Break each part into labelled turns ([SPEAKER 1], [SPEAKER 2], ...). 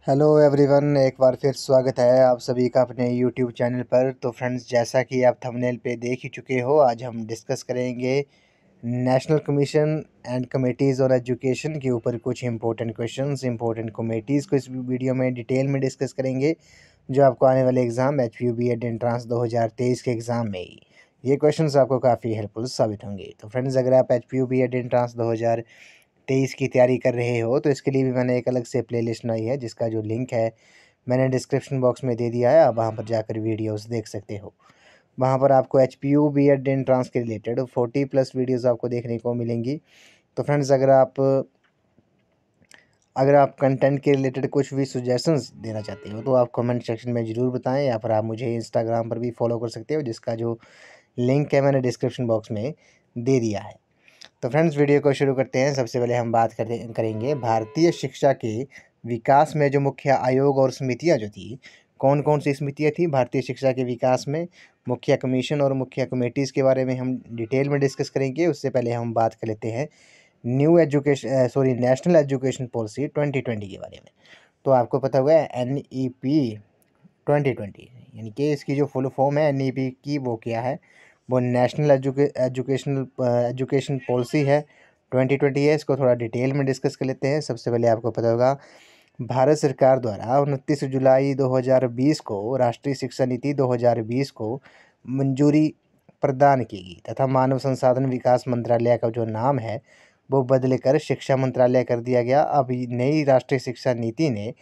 [SPEAKER 1] Hello everyone, एक बार फिर स्वागत है आप सभी का अपने यूट्यूब चैनल पर। तो फ्रेंड्स, जैसा कि आप थंबनेल पे देख ही चुके हो, आज हम डिस्कस करेंगे नेशनल कमीशन एंड कमेटीज़ और एजुकेशन के ऊपर कुछ इंपॉर्टेंट क्वेश्चंस, इंपॉर्टेंट कमेटीज़ को इस वीडियो में डिटेल में डिस्कस करेंगे, जो आपको आने वाले एग्ज़ाम HPU B.Ed एंट्रांस 2023 के एग्ज़ाम में ही ये क्वेश्चंस आपको काफ़ी हेल्पफुल साबित होंगे। तो फ्रेंड्स, अगर आप HPU B.Ed एंट्रांस 2023 की तैयारी कर रहे हो तो इसके लिए भी मैंने एक अलग से प्लेलिस्ट बनाई है, जिसका जो लिंक है मैंने डिस्क्रिप्शन बॉक्स में दे दिया है। आप वहाँ पर जाकर वीडियोस देख सकते हो। वहाँ पर आपको HPU B.Ed एंट्रांस के रिलेटेड 40+ वीडियोस आपको देखने को मिलेंगी। तो फ्रेंड्स, अगर आप कंटेंट के रिलेटेड कुछ भी सजेशंस देना चाहते हो तो आप कमेंट सेक्शन में ज़रूर बताएं, या फिर आप मुझे इंस्टाग्राम पर भी फॉलो कर सकते हो, जिसका जो लिंक है मैंने डिस्क्रिप्शन बॉक्स में दे दिया है। तो फ्रेंड्स, वीडियो को शुरू करते हैं। सबसे पहले हम बात करेंगे भारतीय शिक्षा के विकास में जो मुख्य आयोग और समितियां जो थी, कौन कौन सी समितियां थी भारतीय शिक्षा के विकास में। मुख्य कमीशन और मुख्य कमेटीज़ के बारे में हम डिटेल में डिस्कस करेंगे। उससे पहले हम बात कर लेते हैं नेशनल एजुकेशन पॉलिसी 2020 के बारे में। तो आपको पता होगा NEP 2020, यानी कि इसकी जो फुल फॉर्म है NEP की, वो क्या है, वो नेशनल एजुकेशन पॉलिसी है, 2020 है। इसको थोड़ा डिटेल में डिस्कस कर लेते हैं। सबसे पहले आपको पता होगा भारत सरकार द्वारा 29 जुलाई 2020 को राष्ट्रीय शिक्षा नीति 2020 को मंजूरी प्रदान की गई, तथा मानव संसाधन विकास मंत्रालय का जो नाम है वो बदल कर शिक्षा मंत्रालय कर दिया गया। अब नई राष्ट्रीय शिक्षा नीति ने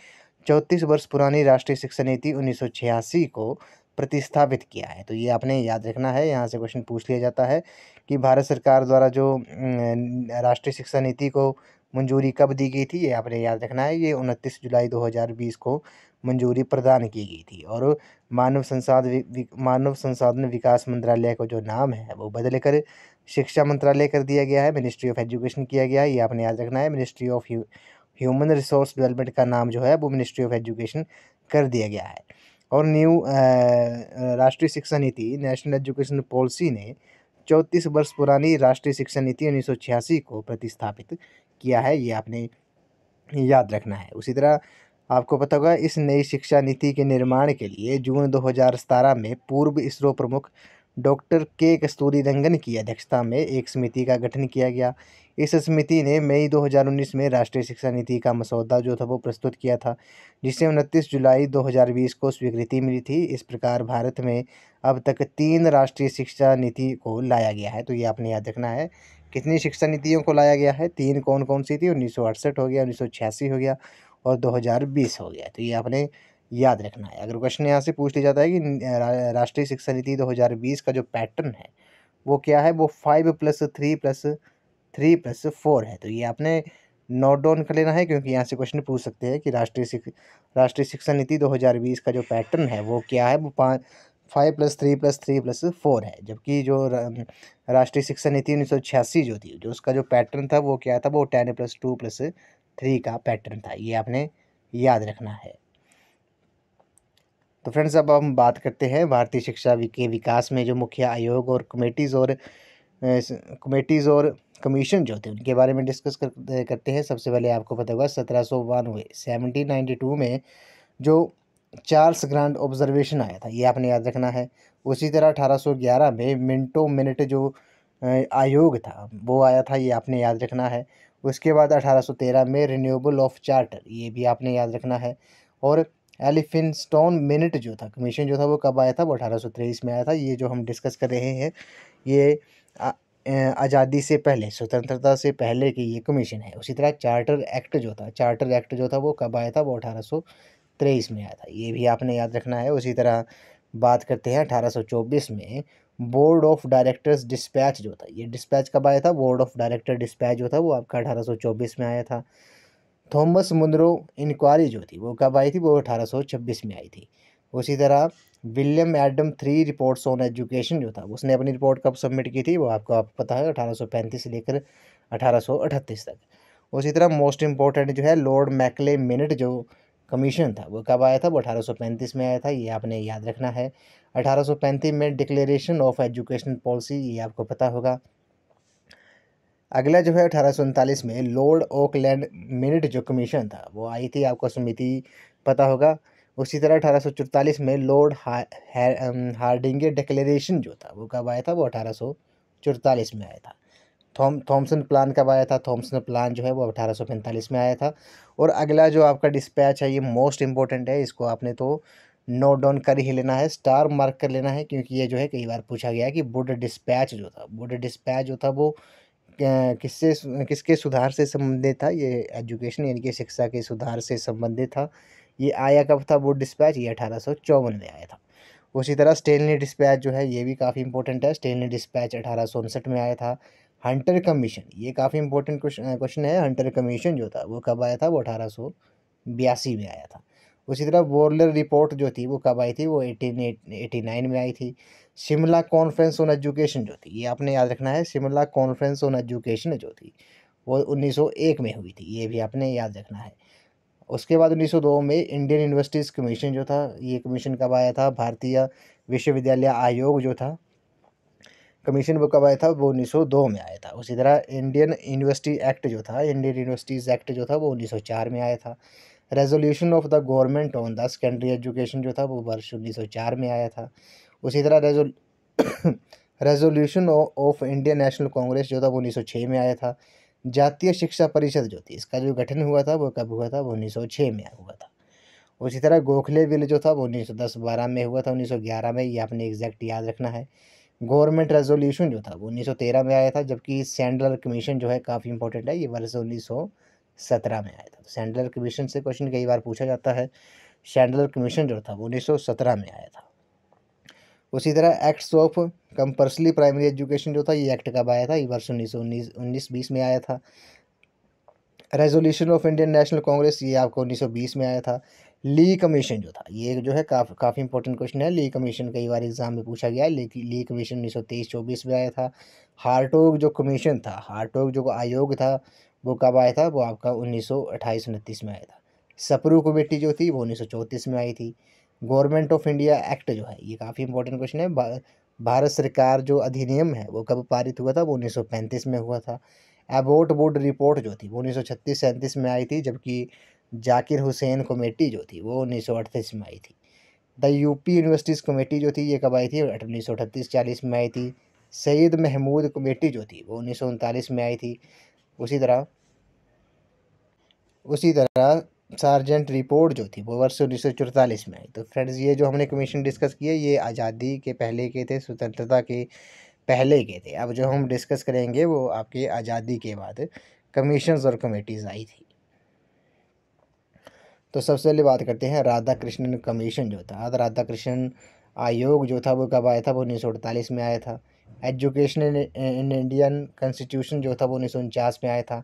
[SPEAKER 1] 34 वर्ष पुरानी राष्ट्रीय शिक्षा नीति 1986 को प्रतिस्थापित किया है। तो ये आपने याद रखना है, यहाँ से क्वेश्चन पूछ लिया जाता है कि भारत सरकार द्वारा जो राष्ट्रीय शिक्षा नीति को मंजूरी कब दी गई थी, ये आपने याद रखना है। ये 29 जुलाई 2020 को मंजूरी प्रदान की गई थी। और मानव संसाधन विकास मंत्रालय को जो नाम है वो बदल कर शिक्षा मंत्रालय कर दिया गया है, मिनिस्ट्री ऑफ एजुकेशन किया गया है। ये आपने याद रखना है। Ministry of human resource development का नाम जो है वो मिनिस्ट्री ऑफ एजुकेशन कर दिया गया है। और राष्ट्रीय शिक्षा नीति नेशनल एजुकेशन पॉलिसी ने 34 वर्ष पुरानी राष्ट्रीय शिक्षा नीति 1986 को प्रतिस्थापित किया है। ये आपने याद रखना है। उसी तरह आपको पता होगा इस नई शिक्षा नीति के निर्माण के लिए जून 2017 में पूर्व इसरो प्रमुख डॉक्टर K. कस्तूरीरंगन की अध्यक्षता में एक समिति का गठन किया गया। इस समिति ने मई 2019 में राष्ट्रीय शिक्षा नीति का मसौदा जो था वो प्रस्तुत किया था, जिसे 29 जुलाई 2020 को स्वीकृति मिली थी। इस प्रकार भारत में अब तक 3 राष्ट्रीय शिक्षा नीति को लाया गया है। तो ये आपने याद रखना है, कितनी शिक्षा नीतियों को लाया गया है। 3 कौन कौन सी थी, 1968 हो गया, 1986 हो गया और 2020 हो गया। तो ये आपने याद रखना है। अगर क्वेश्चन यहाँ से पूछ लिया जाता है कि राष्ट्रीय शिक्षा नीति 2020 का जो पैटर्न है वो क्या है, वो 5+3+3+4 है। तो ये आपने नोट डाउन कर लेना है, क्योंकि यहाँ से क्वेश्चन पूछ सकते हैं कि राष्ट्रीय शिक्षा नीति 2020 का जो पैटर्न है वो क्या है, वो 5+3+3+4 है। जबकि जो राष्ट्रीय शिक्षा नीति 1986 जो थी, जो उसका जो पैटर्न था वो क्या था, वो 10+2+3 का पैटर्न था। ये आपने याद रखना है। तो फ्रेंड्स, अब हम बात करते हैं भारतीय शिक्षा के विकास में जो मुख्य आयोग और कमेटीज़ और कमीशन जो थे उनके बारे में डिस्कस करते हैं। सबसे पहले आपको पता होगा 1792 में जो चार्ल्स ग्रांड ऑब्जर्वेशन आया था, ये आपने याद रखना है। उसी तरह 1811 में मिनटो मिनट जो आयोग था वो आया था, ये आपने याद रखना है। उसके बाद 1813 में रिन्यूएबल ऑफ चार्टर, ये भी आपने याद रखना है। और एलिफिंस्टोन मिनट जो था कमीशन जो था वो कब आया था, वो 1823 में आया था। ये जो हम डिस्कस कर रहे हैं ये आज़ादी से पहले, स्वतंत्रता से पहले की ये कमीशन है। उसी तरह चार्टर एक्ट जो था वो कब आया था, वो 1823 में आया था। ये भी आपने याद रखना है। उसी तरह बात करते हैं 1824 में बोर्ड ऑफ डायरेक्टर्स डिस्पैच जो था, ये डिस्पैच कब आया था, बोर्ड ऑफ डायरेक्टर डिस्पैच जो था वो आपका 1824 में आया था। थॉमस मुनरो इंक्वायरी जो थी वो कब आई थी, वो 1826 में आई थी। उसी तरह William Adam 3 reports on education जो था, उसने अपनी रिपोर्ट कब सबमिट की थी, वो आपको पता है 1835 से लेकर 1838 तक। उसी तरह मोस्ट इम्पोर्टेंट जो है लॉर्ड मैकले मिनट जो कमीशन था वो कब आया था, वो 1835 में आया था। ये आपने याद रखना है। 1835 में डिक्लेरेशन ऑफ एजुकेशनल पॉलिसी, ये आपको पता होगा। अगला जो है 1839 में लॉर्ड ओकलैंड मिनट जो कमीशन था वो आई थी, आपको समिति पता होगा। उसी तरह 1844 में लॉर्ड हार्डिंगे डिक्लेरेशन जो था वो कब आया था, वो 1844 में आया था। थॉमसन प्लान कब आया था, थॉमसन प्लान जो है वो 1845 में आया था। और अगला जो आपका डिस्पैच है ये मोस्ट इंपॉर्टेंट है, इसको आपने तो नोट डाउन कर ही लेना है, स्टार मार्क कर लेना है, क्योंकि ये जो है कई बार पूछा गया है कि वुड डिस्पैच जो था, वुड डिस्पैच जो था वो किसके सुधार से संबंधित था, ये एजुकेशन यानी कि शिक्षा के सुधार से संबंधित था। ये आया कब था वुड डिस्पैच, ये 1854 में आया था। उसी तरह स्टेनली डिस्पैच जो है ये भी काफ़ी इंपॉर्टेंट है, स्टेनली डिस्पैच 1859 में आया था। हंटर कमीशन, ये काफ़ी इंपॉर्टेंट क्वेश्चन है, हंटर कमीशन जो था वो कब आया था, वो 1882 में आया था। उसी तरह वॉर्लर रिपोर्ट जो थी वो कब आई थी, वो 1889 में आई थी। शिमला कॉन्फ्रेंस ऑन एजुकेशन जो थी, ये आपने याद रखना है, शिमला कॉन्फ्रेंस ऑन एजुकेशन जो थी वो 1901 में हुई थी, ये भी आपने याद रखना है। उसके बाद 1902 में इंडियन यूनिवर्सिटीज़ कमीशन जो था, ये कमीशन कब आया था, भारतीय विश्वविद्यालय आयोग जो था कमीशन वो कब आया था, वो 1902 में आया था। उसी तरह इंडियन यूनिवर्सिटी एक्ट जो था, इंडियन यूनिवर्सिटीज़ एक्ट जो था वो 1904 में आया था। Resolution of the government on the secondary education जो था वो वर्ष 1904 में आया था। उसी तरह resolution of Indian national Congress जो था वो 1906 में आया था। जातीय शिक्षा परिषद जो थी, इसका जो गठन हुआ था वो कब हुआ था, वो 1906 में हुआ था। उसी तरह गोखले बिल जो था वो 1910-12 में हुआ था, 1911 में, ये आपने एग्जैक्ट याद रखना है। गवर्नमेंट रेजोल्यूशन जो था वो 1913 में आया था, जबकि सैंडलर कमीशन जो है काफ़ी इंपॉर्टेंट है, ये वर्ष 1917 में आया था। तो सैंडलर कमीशन से क्वेश्चन कई बार पूछा जाता है, सैंडलर कमीशन जो था वो 1917 में आया था। उसी तरह acts of compulsory primary education जो था, ये एक्ट कब आया था, ये वर्ष 1919-20 में आया था। Resolution of Indian national Congress, ये आपको 1920 में आया था। ली कमीशन जो था, ये जो है काफ़ी इंपॉर्टेंट क्वेश्चन है, ली कमीशन कई बार एग्जाम में पूछा गया है, ली कमीशन 1923-24 में आया था। हार्टोग जो कमीशन था, हार्टोग जो आयोग था वो कब आया था, वो आपका 1928-29 में आया था। सप्रू कमेटी जो थी वो 1934 में आई थी। गवर्नमेंट ऑफ इंडिया एक्ट जो है, ये काफ़ी इंपॉर्टेंट क्वेश्चन है, भारत सरकार जो अधिनियम है वो कब पारित हुआ था, वो 1935 में हुआ था। एबॉट बोर्ड रिपोर्ट जो थी वो 1936-37 में आई थी, जबकि जाकिर हुसैन कमेटी जो थी वो 1938 में आई थी। द यूपी यूनिवर्सिटीज़ कमेटी जो थी ये कब आई थी, 1938-40 में आई थी। सैयद महमूद कमेटी जो थी वो 1939 में आई थी। उसी तरह सार्जेंट रिपोर्ट जो थी वो वर्ष 1944 में आई। तो फ्रेंड्स ये जो हमने कमीशन डिस्कस किए ये आज़ादी के पहले के थे, स्वतंत्रता के पहले के थे। अब जो हम डिस्कस करेंगे वो आपके आज़ादी के बाद कमीशंस और कमेटीज़ आई थी। तो सबसे पहले बात करते हैं राधा कृष्णन कमीशन जो था, राधा कृष्णन आयोग जो था वो कब आया था, वो 1948 में आया था। एजुकेशन इन इंडियन कॉन्स्टिट्यूशन जो था वो 1949 में आया था।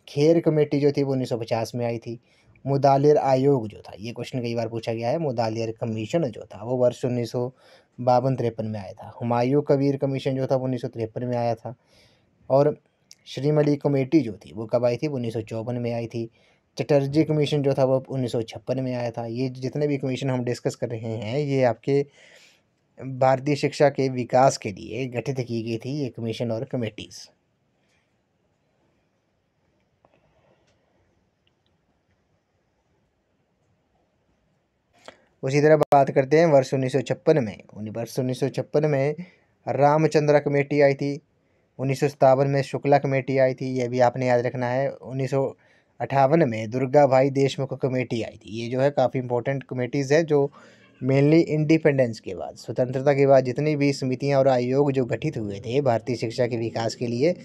[SPEAKER 1] खेर कमेटी जो थी वो 1950 में आई थी। मुदालिर आयोग जो था, ये क्वेश्चन कई बार पूछा गया है, मुदालिर कमीशन जो था वो वर्ष 1952-53 में आया था। हुमायूं कबीर कमीशन जो था वो 1953 में आया था। और श्रीमली कमेटी जो थी वो कब आई थी, वो 1954 में आई थी। चटर्जी कमीशन जो था वो 1956 में आया था। ये जितने भी कमीशन हम डिस्कस कर रहे हैं ये आपके भारतीय शिक्षा के विकास के लिए गठित की गई थी, ये कमीशन और कमेटीज़। उसी तरह बात करते हैं वर्ष 1956 में, वर्ष 1956 में रामचंद्रा कमेटी आई थी। 1957 में शुक्ला कमेटी आई थी, ये भी आपने याद रखना है। 1958 में दुर्गा भाई देशमुख कमेटी आई थी। ये जो है काफ़ी इंपॉर्टेंट कमेटीज़ है, जो मेनली इंडिपेंडेंस के बाद, स्वतंत्रता के बाद जितनी भी समितियां और आयोग जो गठित हुए थे भारतीय शिक्षा के विकास के लिए,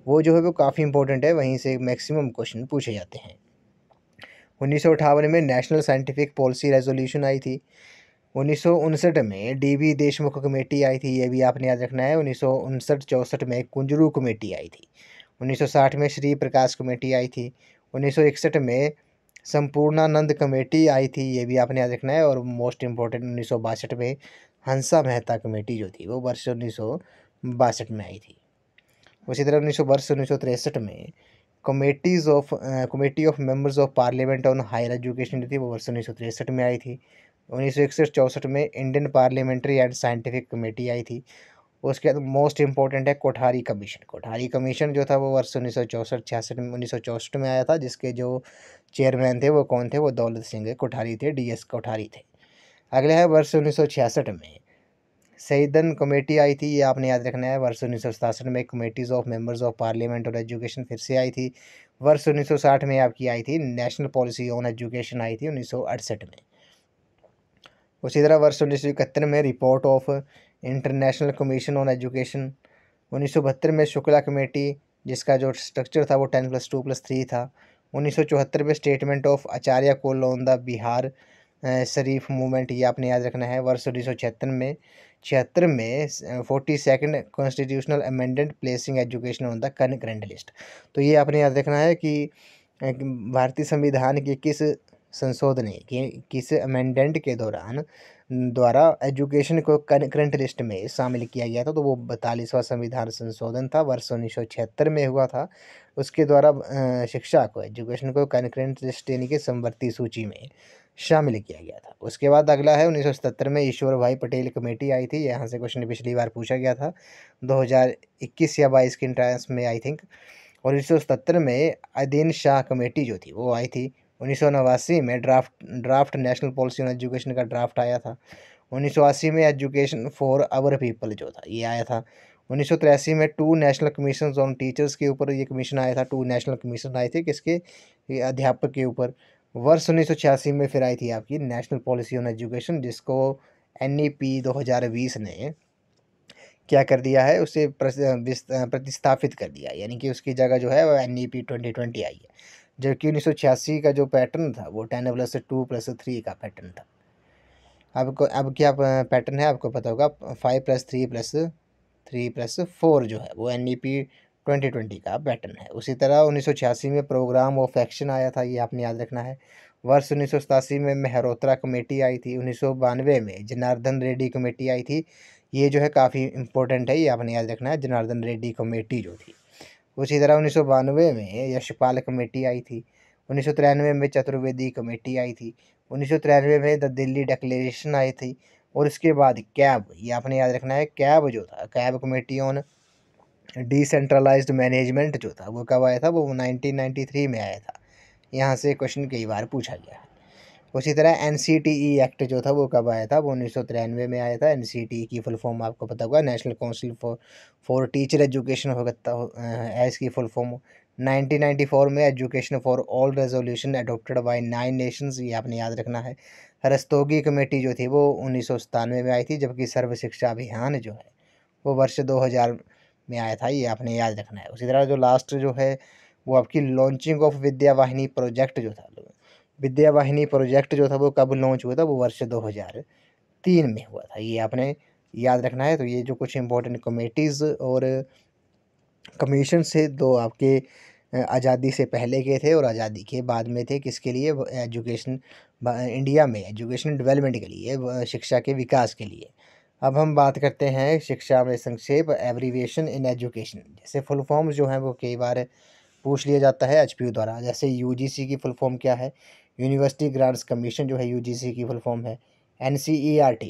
[SPEAKER 1] वो जो है वो काफ़ी इंपॉर्टेंट है, वहीं से मैक्सिमम क्वेश्चन पूछे जाते हैं। 1958 में नेशनल साइंटिफिक पॉलिसी रेजोल्यूशन आई थी। 1959 में डीबी देशमुख कमेटी आई थी, ये भी आपने याद रखना है। 1959-64 में कुंजरू कमेटी आई थी। 1960 में श्री प्रकाश कमेटी आई थी। 1961 में संपूर्णानंद कमेटी आई थी, ये भी आपने याद रखना है। और मोस्ट इम्पोर्टेंट 1962 में हंसा मेहता कमेटी जो थी वो वर्ष 1962 में आई थी। उसी तरह वर्ष 1963 में committee of members of parliament on higher education जो थी वो वर्ष 1963 में आई थी। 1961-64 में Indian parliamentary and scientific committee आई थी। उसके बाद मोस्ट इम्पोर्टेंट है कोठारी कमीशन। कोठारी कमीशन जो था वो वर्ष 1964-66 में 1964 में आया था, जिसके जो चेयरमैन थे वो कौन थे, वो दौलत सिंह कोठारी थे, डीएस कोठारी थे। अगले है वर्ष 1966 में सईदन कमेटी आई थी, ये आपने याद रखना है। वर्ष 1967 में committees of members of parliament और एजुकेशन फिर से आई थी। वर्ष 1960 में आपकी आई थी national policy on education I थी 1968 में। उसी तरह वर्ष 1971 में report of international commission on education. 1972 में शुक्ला कमेटी, जिसका जो स्ट्रक्चर था वो 10+2+3 था। 1974 में statement of Acharya Kol on the Bihar Sharif movement, ये आपने याद रखना है। वर्ष 1976 में 42nd constitutional amendment placing education on the current list. तो ये आपने याद रखना है कि भारतीय संविधान के किस संशोधन किस अमेंडेंट के द्वारा एजुकेशन को करंट लिस्ट में शामिल किया गया था। तो वो 42वां संविधान संशोधन था, वर्ष 1976 में हुआ था। उसके द्वारा शिक्षा को, एजुकेशन को करंट लिस्ट यानी कि समवर्ती सूची में शामिल किया गया था। उसके बाद अगला है 1977 में ईश्वर भाई पटेल कमेटी आई थी। यहाँ से क्वेश्चन पिछली बार पूछा गया था, 2021 या 22 के इंट्रांस में आई थिंक। और 1977 में अदीन शाह कमेटी जो थी वो आई थी। 1989 में draft national policy on education का ड्राफ्ट आया था। 1980 में एजुकेशन फॉर आवर पीपल जो था ये आया था। 1983 में 2 नेशनल कमीशन ऑन टीचर्स के ऊपर ये कमीशन आया था। 2 नेशनल कमीशन आए थे, किसके, ये अध्यापक के ऊपर। वर्ष 1986 में फिर आई थी आपकी नेशनल पॉलिसी ऑन एजुकेशन, जिसको NEP 2020 ने क्या कर दिया है, उसे प्रतिस्थापित कर दिया, यानी कि उसकी जगह जो है वो NEP 2020 आई है। जबकि 1986 का जो पैटर्न था वो 10+2+3 का पैटर्न था। अब क्या पैटर्न है आपको पता होगा, 5+3+3+4 जो है वो NEP 2020 का पैटर्न है। उसी तरह 1986 में प्रोग्राम ऑफ एक्शन आया था, ये आपने याद रखना है। वर्ष 1987 में मेहरोत्रा कमेटी आई थी। 1992 में जनार्दन रेड्डी कमेटी आई थी। ये जो है काफ़ी इंपॉर्टेंट है, ये आपने याद रखना है, जनार्दन रेड्डी कमेटी जो थी। उसी तरह 1992 में यशपाल कमेटी आई थी। 1993 में चतुर्वेदी कमेटी आई थी। 1993 में द दिल्ली डिक्लेरेशन आई थी। और इसके बाद कैब, ये आपने याद रखना है, कैब जो था, CABE committee on decentralised management जो था वो कब आया था, वो 1993 में आया था। यहाँ से क्वेश्चन कई बार पूछा गया है। उसी तरह NCTE एक्ट जो था वो कब आया था, वो 1993 में आया था। NCTE की फुल फॉर्म आपको पता होगा, national council for teacher education है इसकी फुल फॉर्म। 1994 में education for all resolution adopted by 9 Nations, ये आपने याद रखना है। रस्तोगी कमेटी जो थी वो 1997 में आई थी, जबकि सर्व शिक्षा अभियान जो है वो वर्ष 2000 में आया था, ये आपने याद रखना है। उसी तरह जो लास्ट जो है वो आपकी लॉन्चिंग ऑफ विद्या वाहिनी प्रोजेक्ट जो था, विद्या वाहिनी प्रोजेक्ट जो था वो कब लॉन्च हुआ था, वो वर्ष 2003 में हुआ था, ये आपने याद रखना है। तो ये जो कुछ इंपॉर्टेंट कमेटीज़ और कमीशन से दो आपके आज़ादी से पहले के थे और आज़ादी के बाद में थे, किसके लिए, एजुकेशन इंडिया में एजुकेशन डेवलपमेंट के लिए, शिक्षा के विकास के लिए। अब हम बात करते हैं शिक्षा में संक्षेप, एब्रीविएशन इन एजुकेशन। जैसे फुल फॉर्म्स जो हैं वो कई बार पूछ लिया जाता है HPU द्वारा। जैसे UGC की फुल फॉर्म क्या है, यूनिवर्सिटी ग्रांट्स कमीशन जो है UGC की फुल फॉर्म है। NCERT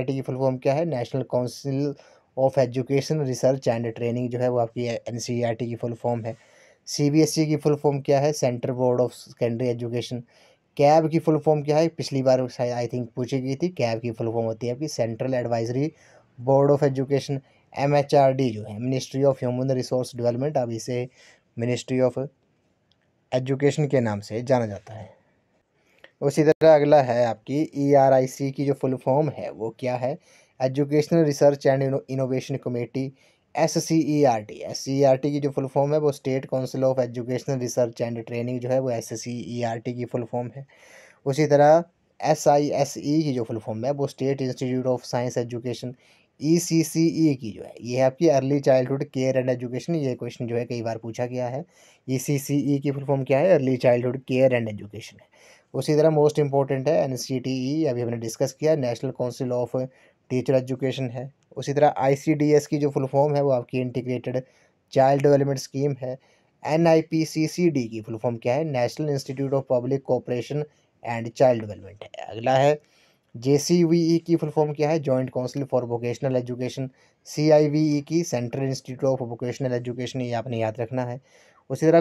[SPEAKER 1] की फुल फॉर्म क्या है, national council of education research and training जो है वो आपकी NCERT की फुल फॉर्म है। CBSE की फुल फॉर्म क्या है, central board of secondary education. Cab की फुल फॉर्म क्या है, पिछली बार आई थिंक पूछी गई थी। कैब की फुल फॉर्म होती है आपकी central advisory board of education. MHRD जो है ministry of human resource development, अब इसे मिनिस्ट्री ऑफ एजुकेशन के नाम से जाना जाता है। उसी तरह अगला है आपकी ERIC की जो फुल फॉर्म है वो क्या है, educational research and innovation committee. SCERT की जो फुल फॉर्म है वो state council of educational research and training जो है वो SCERT की फुल फॉर्म है। उसी तरह SISE की जो फुल फॉर्म है वो state institute of science education. ECCE की जो है ये है आपकी early childhood care and education, ये क्वेश्चन जो है कई बार पूछा गया है। ECCE की फुल फॉर्म क्या है, early childhood care and education है। उसी तरह मोस्ट इंपॉर्टेंट है NCTE, अभी हमने डिस्कस किया, national council of teacher education है। उसी तरह ICDS की जो फुल फॉर्म है वो आपकी इंटीग्रेटेड चाइल्ड डेवलपमेंट स्कीम है। NIPCCD की फुल फॉर्म क्या है, national institute of public cooperation and child development है। अगला है JCVE की फुल फॉर्म क्या है? Joint council for vocational education. CIVE की central institute of vocational education, ये आपने याद रखना है। उसी तरह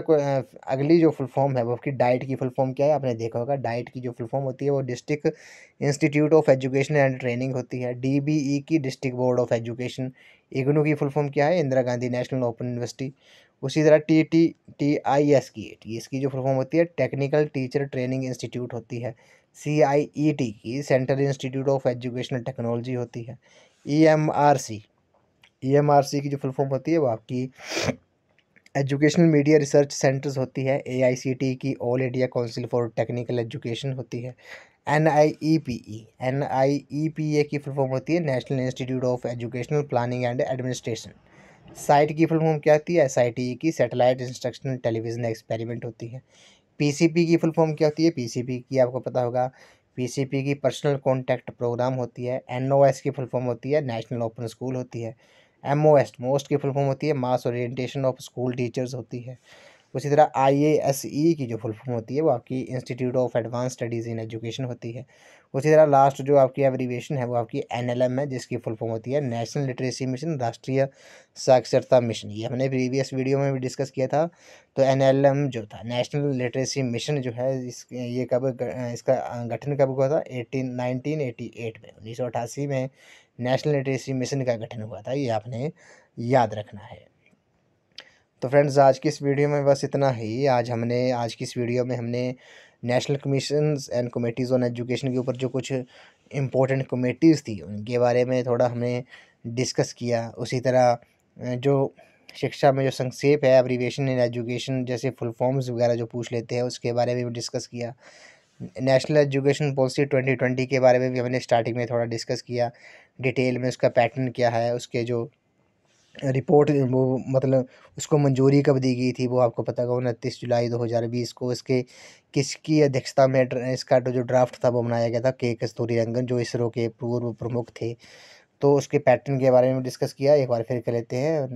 [SPEAKER 1] अगली जो फुल फॉर्म है वो आपकी डाइट की फुल फॉर्म क्या है? आपने देखा होगा डाइट की जो फुल फॉर्म होती है वो district institute of education and training होती है। DBE की district board of education. IGNOU की फुल फॉर्म क्या है? Indira Gandhi national open university. उसी तरह TIS की इसकी जो फुल फॉर्म होती है टेक्निकल टीचर ट्रेनिंग इंस्टीट्यूट होती है। CIET की central institute of educational technology होती है। EMRC की जो फुल फॉर्म होती है वो आपकी एजुकेशनल मीडिया रिसर्च सेंटर्स होती है। AICTE की all India council for technical education होती है। NIEPA की फुल फॉर्म होती है national institute of educational planning and administration. Site की फुल फॉर्म क्या होती है? SITE की सैटेलाइट इंस्ट्रक्शनल टेलीविजन एक्सपेरिमेंट होती है। PCP की फुल फॉर्म क्या होती है? PCP की आपको पता होगा, PCP की पर्सनल कॉन्टैक्ट प्रोग्राम होती है। NOS की फुल फॉर्म होती है नेशनल ओपन स्कूल होती है। मोस्ट की फुल फॉर्म होती है मास ओरिएंटेशन ऑफ स्कूल टीचर्स होती है। उसी तरह IASE की जो फुल फॉर्म होती है वो आपकी institute of advance studies in education होती है। उसी तरह लास्ट जो आपकी एब्रीविएशन है वो आपकी NLM है, जिसकी फुल फॉर्म होती है नेशनल लिटरेसी मिशन, राष्ट्रीय साक्षरता मिशन। ये हमने प्रीवियस वीडियो में भी डिस्कस किया था। तो NLM जो था नेशनल लिटरेसी मिशन जो है ये इसका गठन कब हुआ था? 1988 में, 1988 में नेशनल लिटरेसी मिशन का गठन हुआ था। ये आपने याद रखना है। तो फ्रेंड्स आज की इस वीडियो में बस इतना ही। आज की इस वीडियो में हमने national commissions and committees on education के ऊपर जो कुछ इम्पोर्टेंट कमेटीज़ थी उनके बारे में थोड़ा हमने डिस्कस किया। उसी तरह जो शिक्षा में जो संक्षेप है एब्रीविएशन इन एजुकेशन जैसे फुल फॉर्म्स वगैरह जो पूछ लेते हैं उसके बारे में भी डिस्कस किया। नेशनल एजुकेशन पॉलिसी 2020 के बारे में भी हमने स्टार्टिंग में थोड़ा डिस्कस किया डिटेल में। उसका पैटर्न क्या है, उसके जो रिपोर्ट वो मतलब उसको मंजूरी कब दी गई थी वो आपको पता होगा, 29 जुलाई 2020 को। इसके किसकी अध्यक्षता में इसका जो ड्राफ्ट था वो बनाया गया था? K कस्तूरीरंगन, जो इसरो के पूर्व प्रमुख थे। तो उसके पैटर्न के बारे में डिस्कस किया। एक बार फिर कर लेते हैं।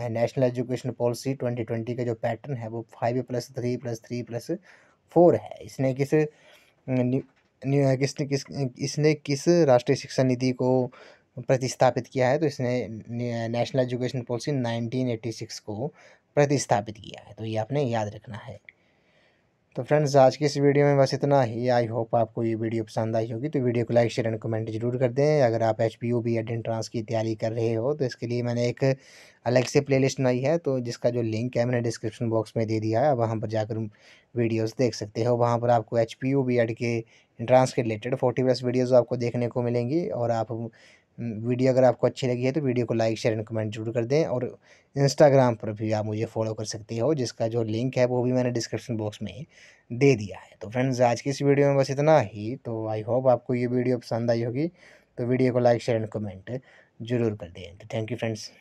[SPEAKER 1] नेशनल एजुकेशन पॉलिसी 2020 का जो पैटर्न है वो 5+3+3+4 है। इसने किस राष्ट्रीय शिक्षा नीति को प्रतिस्थापित किया है? तो इसने नेशनल एजुकेशन पॉलिसी 1986 को प्रतिस्थापित किया है। तो ये आपने याद रखना है। तो फ्रेंड्स आज की इस वीडियो में बस इतना ही। आई होप आपको ये वीडियो पसंद आई होगी। तो वीडियो को लाइक शेयर एंड कमेंट जरूर कर दें। अगर आप HPU BEd एंट्रांस की तैयारी कर रहे हो तो इसके लिए मैंने एक अलग से प्लेलिस्ट बनाई है, तो जिसका जो लिंक है मैंने डिस्क्रिप्शन बॉक्स में दे दिया है। वहाँ पर जाकर वीडियोज़ देख सकते हो। वहाँ पर आपको HPU BEd के एंट्रांस के रिलेटेड 40+ वीडियोज़ आपको देखने को मिलेंगी। और आप वीडियो अगर आपको अच्छी लगी है तो वीडियो को लाइक शेयर एंड कमेंट जरूर कर दें। और इंस्टाग्राम पर भी आप मुझे फॉलो कर सकते हो, जिसका जो लिंक है वो भी मैंने डिस्क्रिप्शन बॉक्स में दे दिया है। तो फ्रेंड्स आज की इस वीडियो में बस इतना ही। तो आई होप आपको ये वीडियो पसंद आई होगी। तो वीडियो को लाइक शेयर एंड कमेंट जरूर कर दें। तो थैंक यू फ्रेंड्स।